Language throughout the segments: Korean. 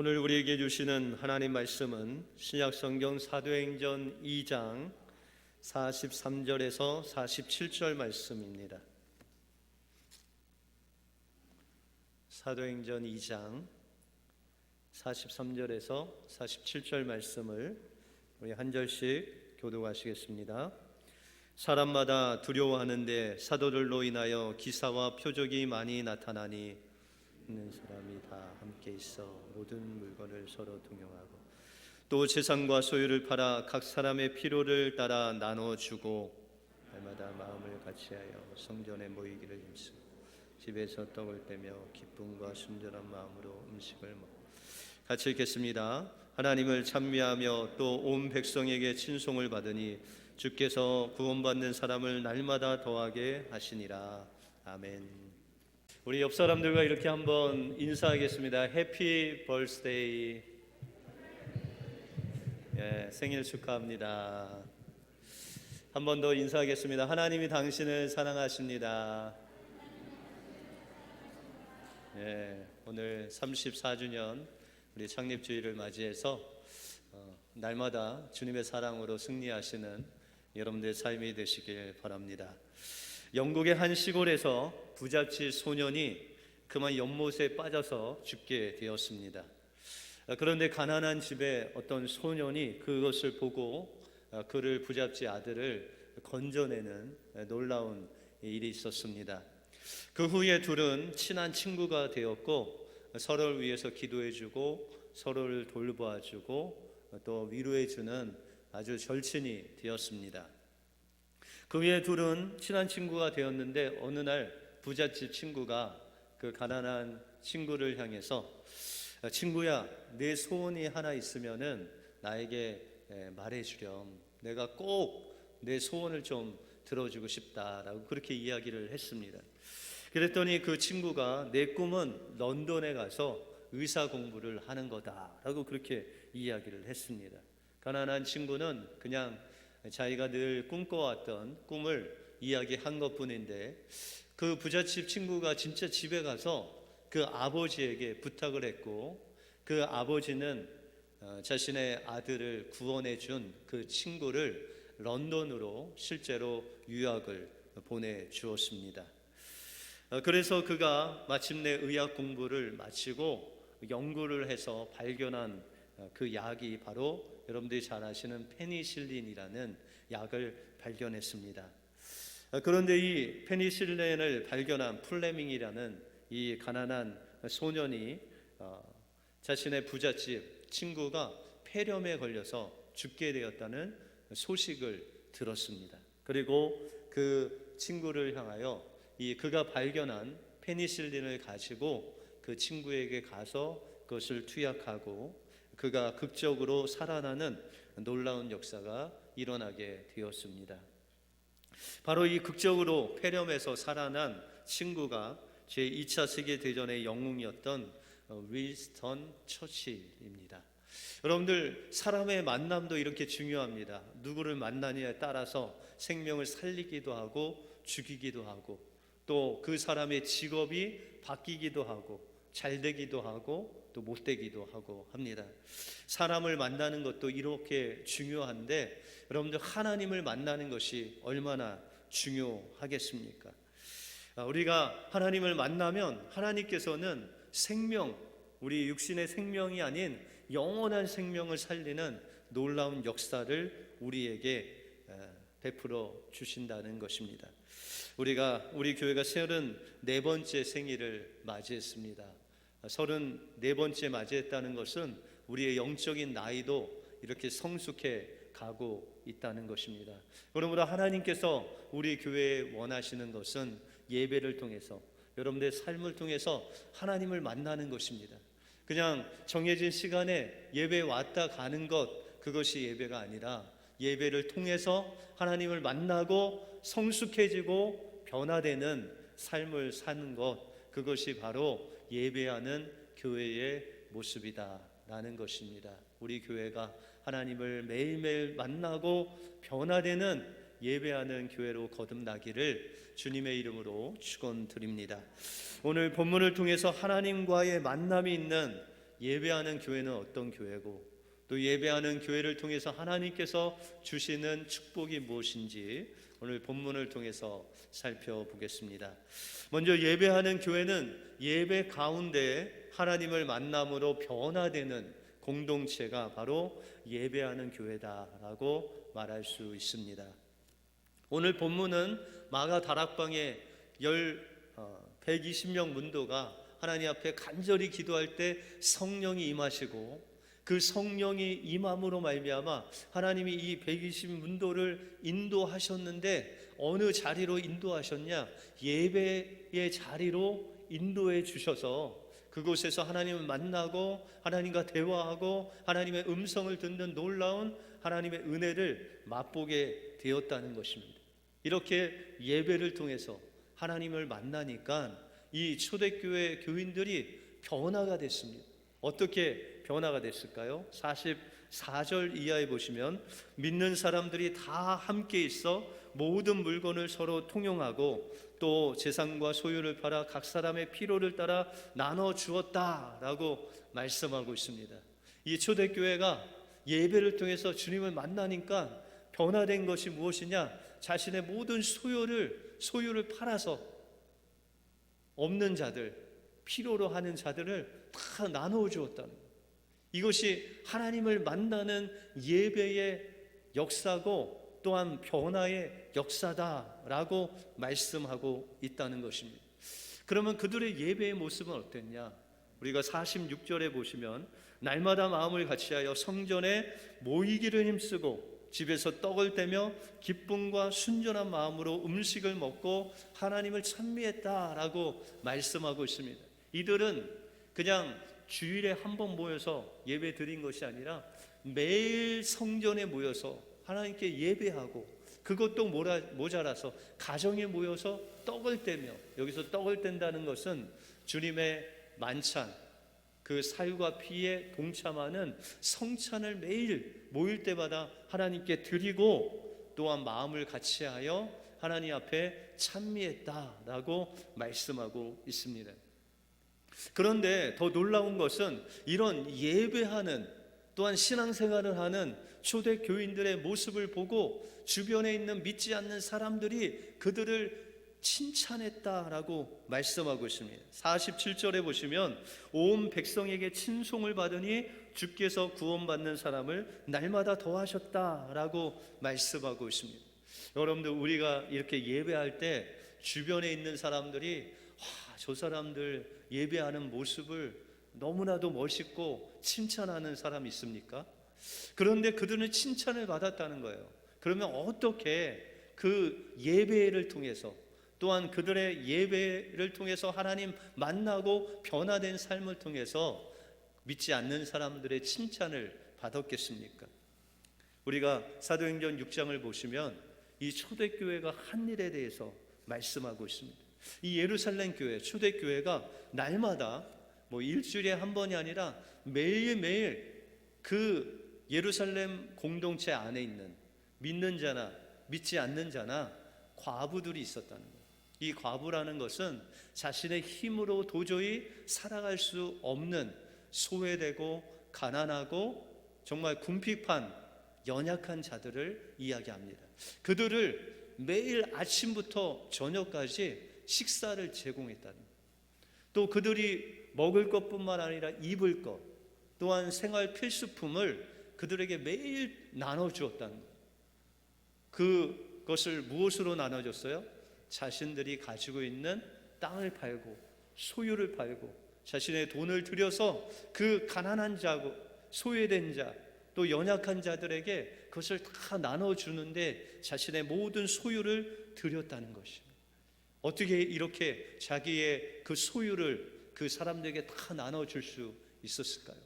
오늘 우리에게 주시는 하나님 말씀은 신약성경 사도행전 2장 43절에서 47절 말씀입니다. 사도행전 2장 43절에서 47절 말씀을 우리 한 절씩 교독하시겠습니다. 사람마다 두려워하는데 사도들로 인하여 기사와 표적이 많이 나타나니 있는 사람이 다 함께 있어 모든 물건을 서로 동용하고 또 재산과 소유를 팔아 각 사람의 필요를 따라 나눠주고 날마다 마음을 같이하여 성전에 모이기를 힘쓰고 집에서 떡을 떼며 기쁨과 순전한 마음으로 음식을 먹고 같이 읽겠습니다. 하나님을 찬미하며 또 온 백성에게 친송을 받으니 주께서 구원받는 사람을 날마다 더하게 하시니라. 아멘. 우리 옆 사람들과 이렇게 한번 인사하겠습니다. 해피 벌스데이. 생일 축하합니다. 한 번 더 인사하겠습니다. 하나님이 당신을 사랑하십니다. 오늘 34주년 우리 창립주일을 맞이해서 날마다 주님의 사랑으로 승리하시는 여러분들의 삶이 되시길 바랍니다. 영국의 한 시골에서 부잣집 소년이 그만 연못에 빠져서 죽게 되었습니다. 그런데 가난한 집에 어떤 소년이 그것을 보고 그를 부잣집 아들을 건져내는 놀라운 일이 있었습니다. 그 후에 둘은 친한 친구가 되었고 서로를 위해서 기도해주고 서로를 돌봐주고 또 위로해주는 아주 절친이 되었습니다. 그 후에 둘은 친한 친구가 되었는데 어느 날 부잣집 친구가 그 가난한 친구를 향해서 친구야, 내 소원이 하나 있으면은 나에게 말해주렴. 내가 꼭 내 소원을 좀 들어주고 싶다라고 그렇게 이야기를 했습니다. 그랬더니 그 친구가 내 꿈은 런던에 가서 의사 공부를 하는 거다라고 그렇게 이야기를 했습니다. 가난한 친구는 그냥 자기가 늘 꿈꿔왔던 꿈을 이야기한 것뿐인데 그 부잣집 친구가 진짜 집에 가서 그 아버지에게 부탁을 했고 그 아버지는 자신의 아들을 구원해 준 그 친구를 런던으로 실제로 유학을 보내주었습니다. 그래서 그가 마침내 의학 공부를 마치고 연구를 해서 발견한 그 약이 바로 여러분들이 잘 아시는 페니실린이라는 약을 발견했습니다. 그런데 이 페니실린을 발견한 플레밍이라는 이 가난한 소년이 자신의 부잣집 친구가 폐렴에 걸려서 죽게 되었다는 소식을 들었습니다. 그리고 그 친구를 향하여 그가 발견한 페니실린을 가지고 그 친구에게 가서 그것을 투약하고 그가 극적으로 살아나는 놀라운 역사가 일어나게 되었습니다. 바로 이 극적으로 폐렴에서 살아난 친구가 제2차 세계대전의 영웅이었던 윈스턴 처칠입니다. 여러분들, 사람의 만남도 이렇게 중요합니다. 누구를 만나느냐에 따라서 생명을 살리기도 하고 죽이기도 하고 또 그 사람의 직업이 바뀌기도 하고 잘 되기도 하고 또 못 되기도 하고 합니다. 사람을 만나는 것도 이렇게 중요한데 여러분들, 하나님을 만나는 것이 얼마나 중요하겠습니까? 우리가 하나님을 만나면 하나님께서는 생명, 우리 육신의 생명이 아닌 영원한 생명을 살리는 놀라운 역사를 우리에게 베풀어 주신다는 것입니다. 우리 교회가 34번째 생일을 맞이했습니다. 34번째 맞이했다는 것은 우리의 영적인 나이도 이렇게 성숙해 가고 있다는 것입니다. 그러므로 하나님께서 우리 교회에 원하시는 것은 예배를 통해서, 여러분들의 삶을 통해서 하나님을 만나는 것입니다. 그냥 정해진 시간에 예배 왔다 가는 것, 그것이 예배가 아니라 예배를 통해서 하나님을 만나고 성숙해지고 변화되는 삶을 사는 것, 그것이 바로 예배하는 교회의 모습이다라는 것입니다. 우리 교회가 하나님을 매일매일 만나고 변화되는 예배하는 교회로 거듭나기를 주님의 이름으로 축원드립니다. 오늘 본문을 통해서 하나님과의 만남이 있는 예배하는 교회는 어떤 교회고 또 예배하는 교회를 통해서 하나님께서 주시는 축복이 무엇인지 오늘 본문을 통해서 살펴보겠습니다. 먼저 예배하는 교회는 예배 가운데 하나님을 만남으로 변화되는 공동체가 바로 예배하는 교회다라고 말할 수 있습니다. 오늘 본문은 마가 다락방에 120명 문도가 하나님 앞에 간절히 기도할 때 성령이 임하시고 그 성령이 임함으로 말미암아 하나님이 이 120 문도를 인도하셨는데 어느 자리로 인도하셨냐? 예배의 자리로 인도해 주셔서 그곳에서 하나님을 만나고 하나님과 대화하고 하나님의 음성을 듣는 놀라운 하나님의 은혜를 맛보게 되었다는 것입니다. 이렇게 예배를 통해서 하나님을 만나니까 이 초대교회 교인들이 변화가 됐습니다. 어떻게 변화가 됐을까요? 44절 이하에 보시면 믿는 사람들이 다 함께 있어 모든 물건을 서로 통용하고 또 재산과 소유를 팔아 각 사람의 필요를 따라 나눠 주었다라고 말씀하고 있습니다. 이 초대교회가 예배를 통해서 주님을 만나니까 변화된 것이 무엇이냐? 자신의 모든 소유를 팔아서 없는 자들, 필요로 하는 자들을 다 나누어 주었다는 것. 이것이 하나님을 만나는 예배의 역사고 또한 변화의 역사다라고 말씀하고 있다는 것입니다. 그러면 그들의 예배의 모습은 어땠냐? 우리가 46절에 보시면 날마다 마음을 같이하여 성전에 모이기를 힘쓰고 집에서 떡을 떼며 기쁨과 순전한 마음으로 음식을 먹고 하나님을 찬미했다라고 말씀하고 있습니다. 이들은 그냥 주일에 한 번 모여서 예배 드린 것이 아니라 매일 성전에 모여서 하나님께 예배하고 그것도 모자라서 가정에 모여서 떡을 떼며, 여기서 떡을 뗀다는 것은 주님의 만찬, 그 살과 피에 동참하는 성찬을 매일 모일 때마다 하나님께 드리고 또한 마음을 같이하여 하나님 앞에 찬미했다라고 말씀하고 있습니다. 그런데 더 놀라운 것은 이런 예배하는 또한 신앙생활을 하는 초대교인들의 모습을 보고 주변에 있는 믿지 않는 사람들이 그들을 칭찬했다라고 말씀하고 있습니다. 47절에 보시면 온 백성에게 친송을 받으니 주께서 구원받는 사람을 날마다 더하셨다라고 말씀하고 있습니다. 여러분들, 우리가 이렇게 예배할 때 주변에 있는 사람들이 저 사람들 예배하는 모습을 너무나도 멋있고 칭찬하는 사람이 있습니까? 그런데 그들은 칭찬을 받았다는 거예요. 그러면 어떻게 그 예배를 통해서 또한 그들의 예배를 통해서 하나님 만나고 변화된 삶을 통해서 믿지 않는 사람들의 칭찬을 받았겠습니까? 우리가 사도행전 6장을 보시면 이 초대교회가 한 일에 대해서 말씀하고 있습니다. 이 예루살렘 교회, 초대교회가 날마다 일주일에 한 번이 아니라 매일매일 그 예루살렘 공동체 안에 있는 믿는 자나 믿지 않는 자나 과부들이 있었다는 거예요. 이 과부라는 것은 자신의 힘으로 도저히 살아갈 수 없는 소외되고 가난하고 정말 궁핍한 연약한 자들을 이야기합니다. 그들을 매일 아침부터 저녁까지 식사를 제공했다는 거예요. 또 그들이 먹을 것뿐만 아니라 입을 것 또한 생활 필수품을 그들에게 매일 나눠주었다는 거예요. 그것을 무엇으로 나눠줬어요? 자신들이 가지고 있는 땅을 팔고 소유를 팔고 자신의 돈을 들여서 그 가난한 자고 소외된 자 또 연약한 자들에게 그것을 다 나눠주는데 자신의 모든 소유를 드렸다는 것입니다. 어떻게 이렇게 자기의 그 소유를 그 사람들에게 다 나눠줄 수 있었을까요?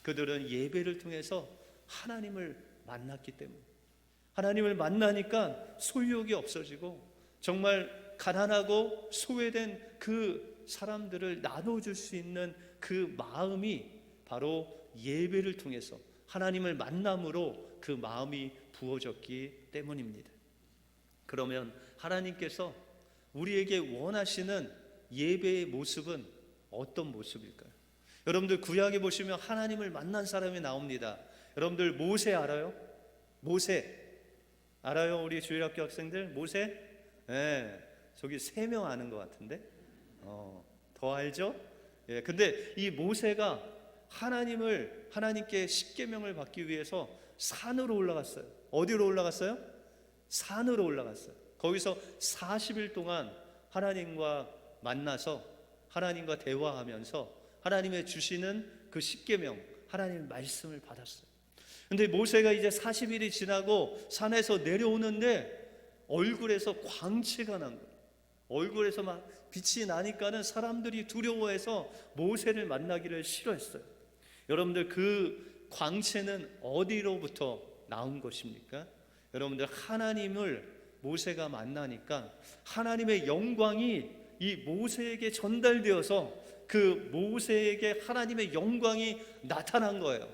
그들은 예배를 통해서 하나님을 만났기 때문에, 하나님을 만나니까 소유욕이 없어지고 정말 가난하고 소외된 그 사람들을 나눠줄 수 있는 그 마음이 바로 예배를 통해서 하나님을 만남으로 그 마음이 부어졌기 때문입니다. 그러면 하나님께서 우리에게 원하시는 예배의 모습은 어떤 모습일까요? 여러분들 구약에 보시면 하나님을 만난 사람이 나옵니다. 여러분들 모세 알아요? 모세 알아요? 우리 주일학교 학생들 모세? 네, 저기 3명 아는 것 같은데 더 알죠? 예, 근데 이 모세가 하나님께 십계명을 받기 위해서 산으로 올라갔어요. 어디로 올라갔어요? 산으로 올라갔어요. 거기서 40일 동안 하나님과 만나서 하나님과 대화하면서 하나님의 주시는 그 십계명, 하나님의 말씀을 받았어요. 근데 모세가 이제 40일이 지나고 산에서 내려오는데 얼굴에서 광채가 난 거예요. 얼굴에서 막 빛이 나니까는 사람들이 두려워해서 모세를 만나기를 싫어했어요. 여러분들 그 광채는 어디로부터 나온 것입니까? 여러분들 하나님을 모세가 만나니까 하나님의 영광이 이 모세에게 전달되어서 그 모세에게 하나님의 영광이 나타난 거예요.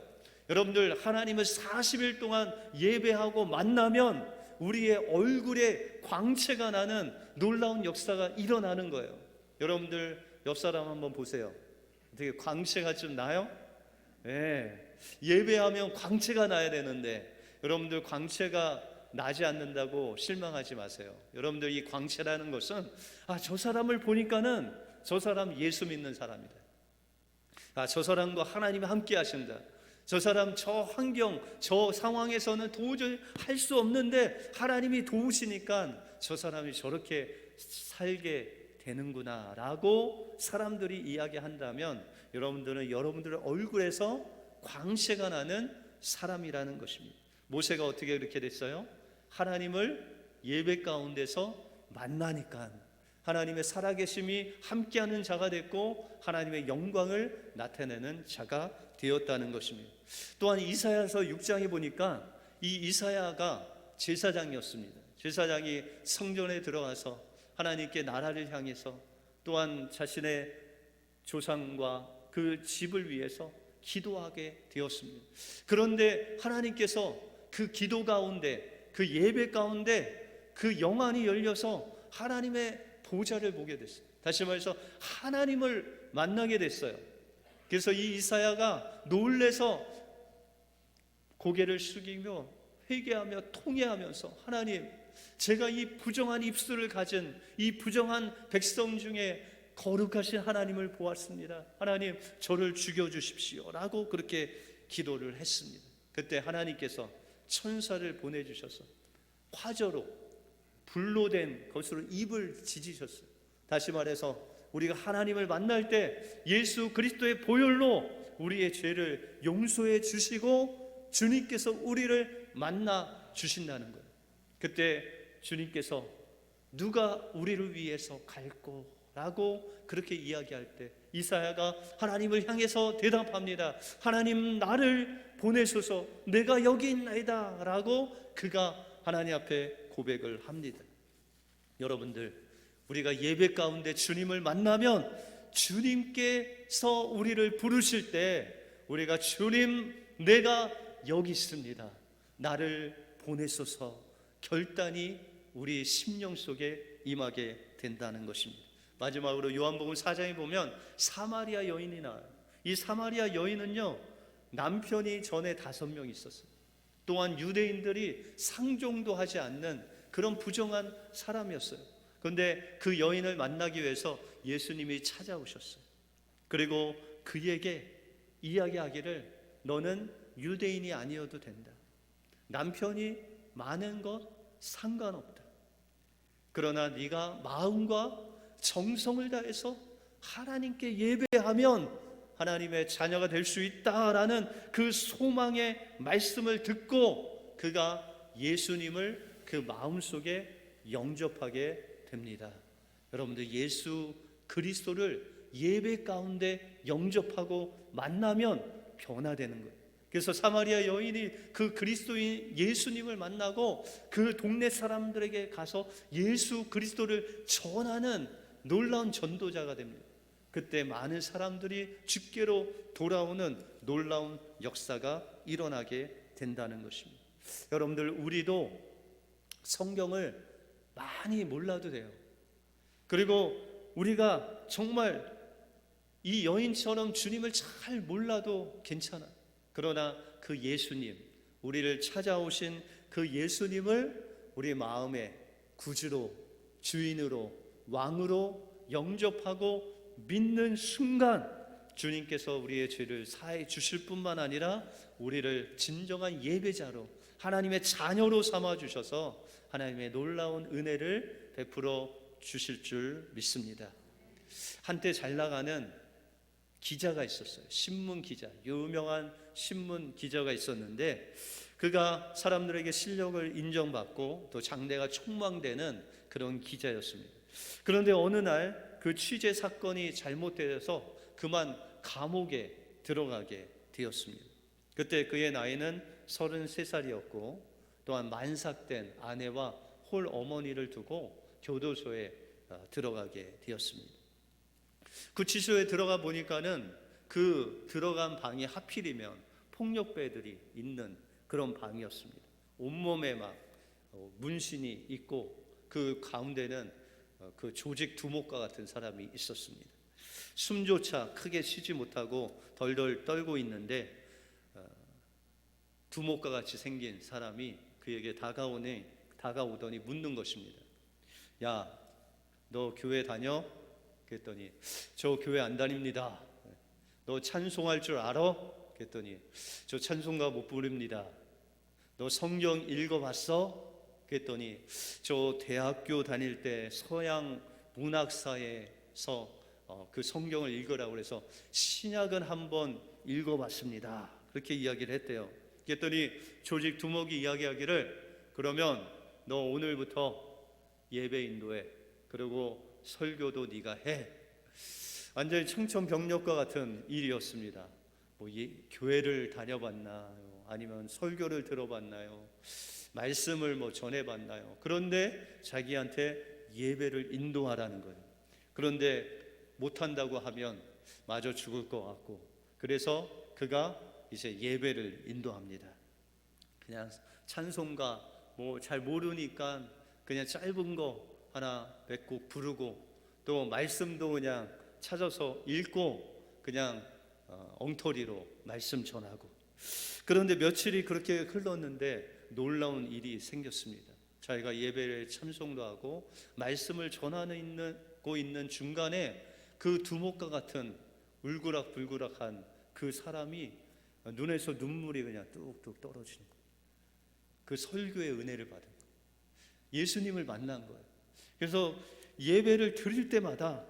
여러분들 하나님을 40일 동안 예배하고 만나면 우리의 얼굴에 광채가 나는 놀라운 역사가 일어나는 거예요. 여러분들 옆 사람 한번 보세요. 어떻게 광채가 좀 나요? 네. 예배하면 광채가 나야 되는데 여러분들 광채가 나지 않는다고 실망하지 마세요. 여러분들 이 광채라는 것은 저 사람을 보니까는 저 사람 예수 믿는 사람이다. 저 사람과 하나님이 함께 하신다. 저 사람 저 환경 저 상황에서는 도저히 할 수 없는데 하나님이 도우시니까 저 사람이 저렇게 살게 되는구나 라고 사람들이 이야기한다면 여러분들은 여러분들의 얼굴에서 광채가 나는 사람이라는 것입니다. 모세가 어떻게 그렇게 됐어요? 하나님을 예배 가운데서 만나니까 하나님의 살아계심이 함께하는 자가 됐고 하나님의 영광을 나타내는 자가 되었다는 것입니다. 또한 이사야서 6장에 보니까 이 이사야가 제사장이었습니다. 제사장이 성전에 들어가서 하나님께 나라를 향해서 또한 자신의 조상과 그 집을 위해서 기도하게 되었습니다. 그런데 하나님께서 그 기도 가운데 그 예배 가운데 그 영안이 열려서 하나님의 보좌를 보게 됐어요. 다시 말해서 하나님을 만나게 됐어요. 그래서 이 이사야가 놀래서 고개를 숙이며 회개하며 통회하면서 하나님, 제가 이 부정한 입술을 가진 이 부정한 백성 중에 거룩하신 하나님을 보았습니다. 하나님, 저를 죽여주십시오 라고 그렇게 기도를 했습니다. 그때 하나님께서 천사를 보내주셔서 화저로 불로 된 것으로 입을 지지셨어요. 다시 말해서 우리가 하나님을 만날 때 예수 그리스도의 보혈로 우리의 죄를 용서해 주시고 주님께서 우리를 만나 주신다는 거예요. 그때 주님께서 누가 우리를 위해서 갈고 라고 그렇게 이야기할 때 이사야가 하나님을 향해서 대답합니다. 하나님, 나를 보내소서, 내가 여기 있나이다 라고 그가 하나님 앞에 고백을 합니다. 여러분들, 우리가 예배 가운데 주님을 만나면 주님께서 우리를 부르실 때 우리가 주님, 내가 여기 있습니다, 나를 보내소서 결단이 우리 심령 속에 임하게 된다는 것입니다. 마지막으로 요한복음 4장에 보면 사마리아 여인이 나와요. 이 사마리아 여인은요, 남편이 전에 5명 있었어요. 또한 유대인들이 상종도 하지 않는 그런 부정한 사람이었어요. 그런데 그 여인을 만나기 위해서 예수님이 찾아오셨어요. 그리고 그에게 이야기하기를 너는 유대인이 아니어도 된다. 남편이 많은 것 상관없다. 그러나 네가 마음과 정성을 다해서 하나님께 예배하면 하나님의 자녀가 될 수 있다라는 그 소망의 말씀을 듣고 그가 예수님을 그 마음속에 영접하게 됩니다. 여러분들, 예수 그리스도를 예배 가운데 영접하고 만나면 변화되는 거예요. 그래서 사마리아 여인이 그 그리스도인 예수님을 만나고 그 동네 사람들에게 가서 예수 그리스도를 전하는 놀라운 전도자가 됩니다. 그때 많은 사람들이 주께로 돌아오는 놀라운 역사가 일어나게 된다는 것입니다. 여러분들, 우리도 성경을 많이 몰라도 돼요. 그리고 우리가 정말 이 여인처럼 주님을 잘 몰라도 괜찮아. 그러나 그 예수님, 우리를 찾아오신 그 예수님을 우리 마음의 구주로, 주인으로, 왕으로 영접하고 믿는 순간 주님께서 우리의 죄를 사해 주실 뿐만 아니라 우리를 진정한 예배자로, 하나님의 자녀로 삼아 주셔서 하나님의 놀라운 은혜를 베풀어 주실 줄 믿습니다. 한때 잘 나가는 기자가 있었어요. 신문 기자, 유명한 신문 기자가 있었는데 그가 사람들에게 실력을 인정받고 또 장래가 촉망되는 그런 기자였습니다. 그런데 어느 날 그 취재 사건이 잘못되어서 그만 감옥에 들어가게 되었습니다. 그때 그의 나이는 33살이었고 또한 만삭된 아내와 홀 어머니를 두고 교도소에 들어가게 되었습니다. 구치소에 들어가 보니까는 그 들어간 방이 하필이면 폭력배들이 있는 그런 방이었습니다. 온몸에 막 문신이 있고 그 가운데는 그 조직 두목과 같은 사람이 있었습니다. 숨조차 크게 쉬지 못하고 덜덜 떨고 있는데 두목과 같이 생긴 사람이 그에게 다가오더니 묻는 것입니다. 야, 너 교회 다녀? 그랬더니 저 교회 안 다닙니다. 너 찬송할 줄 알아? 그랬더니 저 찬송가 못 부릅니다. 너 성경 읽어봤어? 그랬더니 저 대학교 다닐 때 서양 문학사에서 그 성경을 읽으라고 그래서 신약은 한번 읽어봤습니다. 그렇게 이야기를 했대요. 그랬더니 조직 두목이 이야기하기를 그러면 너 오늘부터 예배 인도해. 그리고 설교도 네가 해. 완전히 청천벽력과 같은 일이었습니다. 교회를 다녀봤나요? 아니면 설교를 들어봤나요? 말씀을 전해봤나요? 그런데 자기한테 예배를 인도하라는 거예요. 그런데 못한다고 하면 마저 죽을 것 같고, 그래서 그가 이제 예배를 인도합니다. 그냥 찬송가 잘 모르니까 그냥 짧은 거 하나 몇 곡 부르고 또 말씀도 그냥 찾아서 읽고 그냥 엉터리로 말씀 전하고. 그런데 며칠이 그렇게 흘렀는데 놀라운 일이 생겼습니다. 자기가 예배를 찬송도 하고 말씀을 전하고 있는 중간에 그 두목과 같은 울그락불그락한 그 사람이 눈에서 눈물이 그냥 뚝뚝 떨어지는 거예요. 그 설교의 은혜를 받은 거예요. 예수님을 만난 거예요. 그래서 예배를 드릴 때마다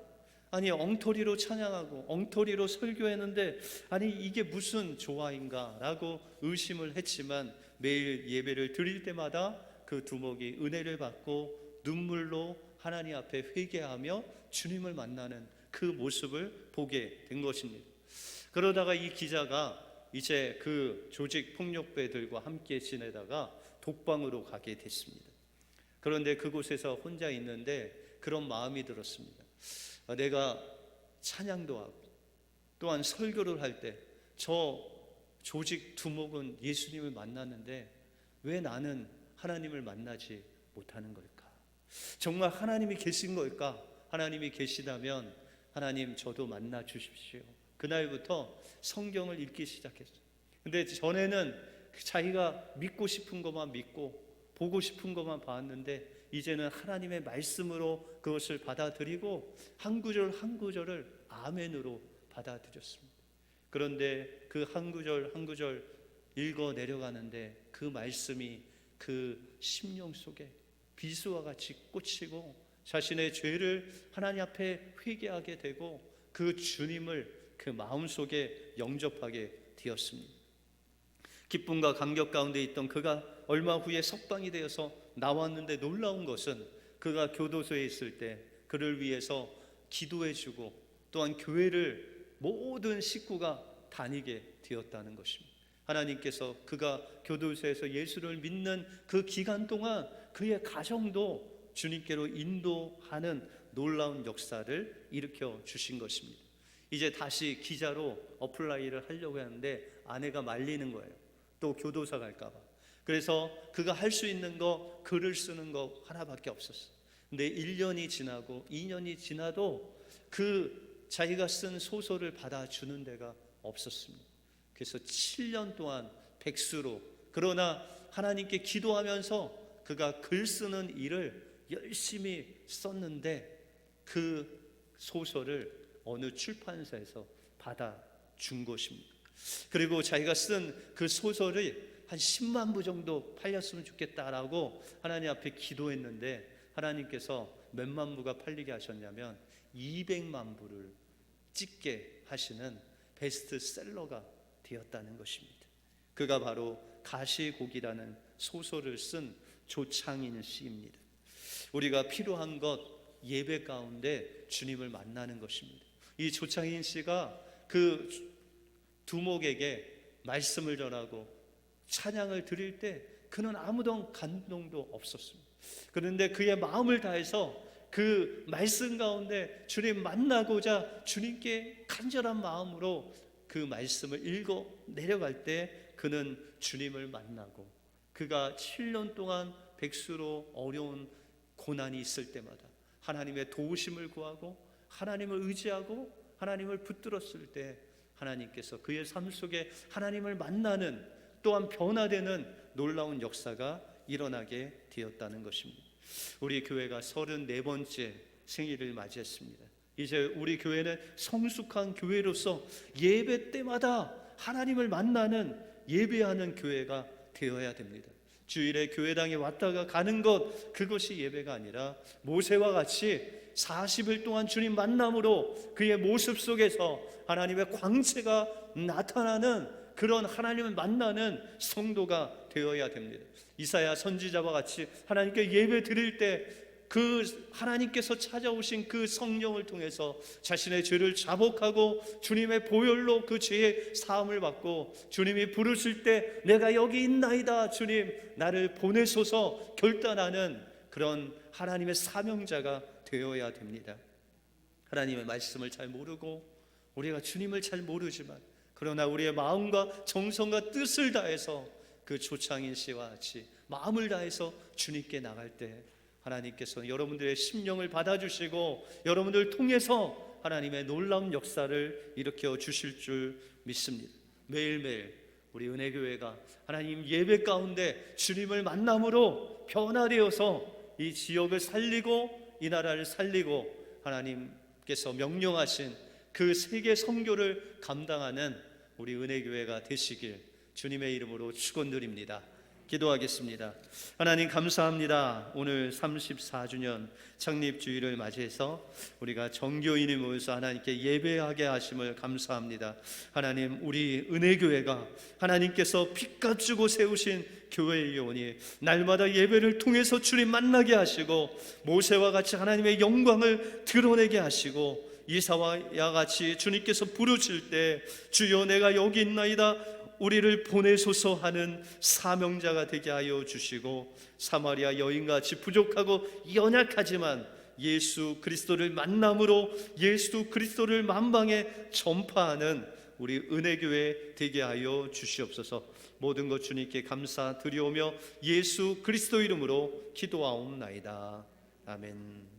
아니 엉터리로 찬양하고 엉터리로 설교했는데 아니 이게 무슨 조화인가 라고 의심을 했지만 매일 예배를 드릴 때마다 그 두목이 은혜를 받고 눈물로 하나님 앞에 회개하며 주님을 만나는 그 모습을 보게 된 것입니다. 그러다가 이 기자가 이제 그 조직 폭력배들과 함께 지내다가 독방으로 가게 됐습니다. 그런데 그곳에서 혼자 있는데 그런 마음이 들었습니다. 내가 찬양도 하고 또한 설교를 할 때 저 조직 두목은 예수님을 만났는데 왜 나는 하나님을 만나지 못하는 걸까? 정말 하나님이 계신 걸까? 하나님이 계시다면 하나님 저도 만나 주십시오. 그날부터 성경을 읽기 시작했어요. 근데 전에는 자기가 믿고 싶은 것만 믿고 보고 싶은 것만 봤는데 이제는 하나님의 말씀으로 그것을 받아들이고 한 구절 한 구절을 아멘으로 받아들였습니다. 그런데 그 한 구절 한 구절 읽어 내려가는데 그 말씀이 그 심령 속에 비수와 같이 꽂히고 자신의 죄를 하나님 앞에 회개하게 되고 그 주님을 그 마음속에 영접하게 되었습니다. 기쁨과 감격 가운데 있던 그가 얼마 후에 석방이 되어서 나왔는데 놀라운 것은 그가 교도소에 있을 때 그를 위해서 기도해주고 또한 교회를 모든 식구가 다니게 되었다는 것입니다. 하나님께서 그가 교도소에서 예수를 믿는 그 기간 동안 그의 가정도 주님께로 인도하는 놀라운 역사를 일으켜 주신 것입니다. 이제 다시 기자로 어플라이를 하려고 하는데 아내가 말리는 거예요. 또 교도소 갈까 봐. 그래서 그가 할 수 있는 거 글을 쓰는 거 하나밖에 없었어요. 근데 1년이 지나고 2년이 지나도 그 자기가 쓴 소설을 받아주는 데가 없었습니다. 그래서 7년 동안 백수로, 그러나 하나님께 기도하면서 그가 글 쓰는 일을 열심히 썼는데 그 소설을 어느 출판사에서 받아준 것입니다. 그리고 자기가 쓴 그 소설이 한 10만 부 정도 팔렸으면 좋겠다라고 하나님 앞에 기도했는데 하나님께서 몇만 부가 팔리게 하셨냐면 200만 부를 찍게 하시는 베스트셀러가 되었다는 것입니다. 그가 바로 가시곡이라는 소설을 쓴 조창인 씨입니다. 우리가 필요한 것, 예배 가운데 주님을 만나는 것입니다. 이 조창인 씨가 그 두목에게 말씀을 전하고 찬양을 드릴 때 그는 아무런 감동도 없었습니다. 그런데 그의 마음을 다해서 그 말씀 가운데 주님 만나고자 주님께 간절한 마음으로 그 말씀을 읽어 내려갈 때 그는 주님을 만나고, 그가 7년 동안 백수로 어려운 고난이 있을 때마다 하나님의 도우심을 구하고 하나님을 의지하고 하나님을 붙들었을 때 하나님께서 그의 삶 속에 하나님을 만나는, 또한 변화되는 놀라운 역사가 일어나게 되었다는 것입니다. 우리 교회가 34번째 생일을 맞이했습니다. 이제 우리 교회는 성숙한 교회로서 예배 때마다 하나님을 만나는, 예배하는 교회가 되어야 됩니다. 주일에 교회당에 왔다가 가는 것, 그것이 예배가 아니라 모세와 같이 40일 동안 주님 만남으로 그의 모습 속에서 하나님의 광채가 나타나는 그런 하나님을 만나는 성도가 되어야 됩니다. 이사야 선지자와 같이 하나님께 예배 드릴 때 그 하나님께서 찾아오신 그 성령을 통해서 자신의 죄를 자복하고 주님의 보혈로 그 죄의 사함을 받고 주님이 부르실 때 내가 여기 있나이다 주님 나를 보내소서 결단하는 그런 하나님의 사명자가 되어야 됩니다. 하나님의 말씀을 잘 모르고 우리가 주님을 잘 모르지만 그러나 우리의 마음과 정성과 뜻을 다해서 그 조창인 씨와 같이 마음을 다해서 주님께 나갈 때 하나님께서 여러분들의 심령을 받아주시고 여러분들 통해서 하나님의 놀라운 역사를 일으켜 주실 줄 믿습니다. 매일매일 우리 은혜교회가 하나님 예배 가운데 주님을 만남으로 변화되어서 이 지역을 살리고 이 나라를 살리고 하나님께서 명령하신 그 세계 선교를 감당하는 우리 은혜교회가 되시길 주님의 이름으로 축원드립니다. 기도하겠습니다. 하나님 감사합니다. 오늘 34주년 창립주일을 맞이해서 우리가 정교인이 모여서 하나님께 예배하게 하심을 감사합니다. 하나님, 우리 은혜교회가 하나님께서 핏값 주고 세우신 교회이오니 날마다 예배를 통해서 주님 만나게 하시고 모세와 같이 하나님의 영광을 드러내게 하시고 이사와 같이 주님께서 부르실 때 주여 내가 여기 있나이다 우리를 보내소서 하는 사명자가 되게 하여 주시고 사마리아 여인같이 부족하고 연약하지만 예수 그리스도를 만남으로 예수 그리스도를 만방에 전파하는 우리 은혜교회 되게 하여 주시옵소서. 모든 것 주님께 감사드리오며 예수 그리스도 이름으로 기도하옵나이다. 아멘.